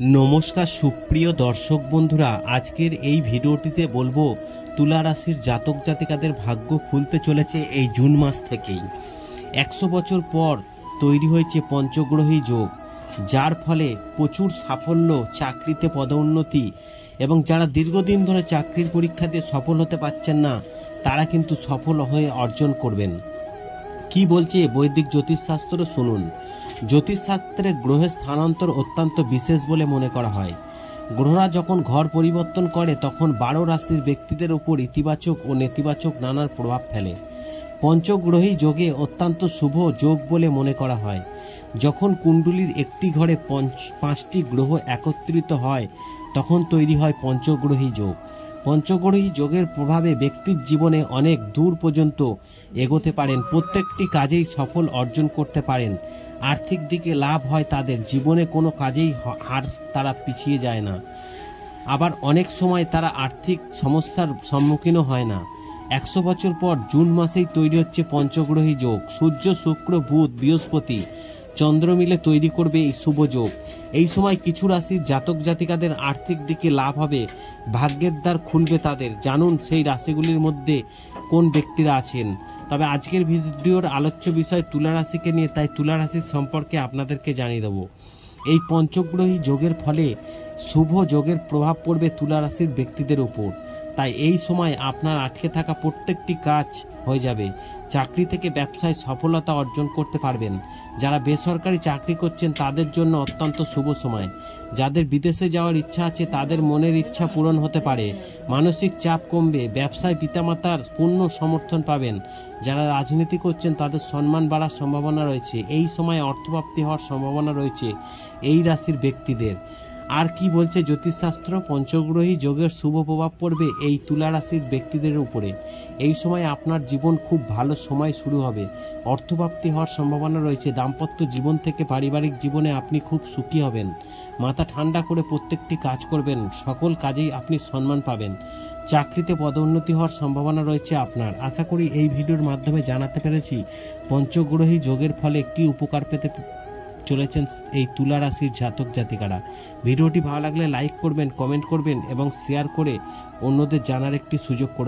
নমস্কার সুপ্রিয় দর্শক বন্ধুরা, আজকের এই ভিডিওটিতে বলবো তুলা রাশির জাতক জাতিকাদের ভাগ্য খুলতে চলেছে এই জুন মাস থেকেই। 100 বছর পর তৈরি হয়েছে পঞ্চগ্রহী যোগ, যার ফলে প্রচুর সাফল্য, চাকরিতে পদোন্নতি এবং যারা দীর্ঘদিন ধরে চাকরির পরীক্ষা দিয়ে সফল হতে পারছেন না, তারা কিন্তু সফল হয়ে অর্জন করবেন। কি বলছে বৈদিক জ্যোতিষশাস্ত্র শুনুন। জ্যোতিষশাস্ত্রে গ্রহের স্থানান্তর অত্যন্ত বিশেষ বলে মনে করা হয়। গ্রহরা যখন ঘর পরিবর্তন করে তখন 12 রাশির ব্যক্তিদের উপর ইতিবাচক ও নেতিবাচক নানার প্রভাব ফেলে। পঞ্চগ্রহী যোগে অত্যন্ত শুভ যোগ বলে মনে করা হয়। যখন কুণ্ডলীর একটি ঘরে 5টি গ্রহ একত্রিত হয় তখন তৈরি হয় পঞ্চগ্রহী যোগ। পঞ্চগ্রহী যোগের প্রভাবে ব্যক্তির জীবনে অনেক দূর পর্যন্ত এগোতে পারেন, প্রত্যেকটি কাজেই সফল অর্জন করতে পারেন, আর্থিক দিকে লাভ হয় তাদের, জীবনে কোনো কাজেই তারা পিছিয়ে যায় না। আবার অনেক সময় তারা আর্থিক সমস্যার সম্মুখীনও হয় না। 100 বছর পর জুন মাসেই তৈরি হচ্ছে পঞ্চগ্রহী যোগ। সূর্য, শুক্র, বুধ, বৃহস্পতি, চন্দ্র মিলে তৈরি করবে এই শুভ যোগ। এই সময় কিছু রাশির জাতক জাতিকাদের আর্থিক দিকে লাভ হবে, ভাগ্যের দ্বার খুলবে তাদের। জানুন সেই রাশিগুলির মধ্যে কোন ব্যক্তিরা আছেন। তবে আজকের ভিডিওর আলোচ্য বিষয় তুলা রাশিকে নিয়ে, তাই তুলা রাশির সম্পর্কে আপনাদেরকে জানিয়ে দেব। এই পঞ্চগ্রহী যোগের ফলে শুভ যোগের প্রভাব পড়বে তুলা রাশির ব্যক্তিদের উপর। তাই এই সময় আপনার আটকে থাকা প্রত্যেকটি কাজ হয়ে যাবে। চাকরি থেকে ব্যবসায় সফলতা অর্জন করতে পারবেন। যারা বেসরকারি চাকরি করছেন তাদের জন্য অত্যন্ত শুভ সময়। যাদের বিদেশে যাওয়ার ইচ্ছা আছে তাদের মনের ইচ্ছা পূরণ হতে পারে। মানসিক চাপ কমবে। ব্যবসায় পিতামাতার পূর্ণ সমর্থন পাবেন। যারা রাজনীতি করছেন তাদের সম্মান বাড়ার সম্ভাবনা রয়েছে। এই সময় অর্থপ্রাপ্তি হওয়ার সম্ভাবনা রয়েছে এই রাশির ব্যক্তিদের। আর কি বলছে জ্যোতিষশাস্ত্র? পঞ্চগ্রহী যোগের শুভ প্রভাব পড়বে এই তুলা রাশির ব্যক্তিদের উপরে। এই সময় আপনার জীবন খুব ভালো সময় শুরু হবে। অর্থপ্রাপ্তি হওয়ার সম্ভাবনা রয়েছে। দাম্পত্য জীবন থেকে পারিবারিক জীবনে আপনি খুব সুখী হবেন। মাথা ঠান্ডা করে প্রত্যেকটি কাজ করবেন, সকল কাজেই আপনি সম্মান পাবেন। চাকরিতে পদোন্নতি হওয়ার সম্ভাবনা রয়েছে আপনার। আশা করি এই ভিডিওর মাধ্যমে জানাতে পেরেছি পঞ্চগ্রহী যোগের ফলে কি উপকার পেতে চলেছেন এই তুলা রাশির জাতক জাতিকারা। ভিডিওটি ভালো লাগলে লাইক করবেন, কমেন্ট করবেন এবং শেয়ার করে অন্যদের জানার একটি সুযোগ করে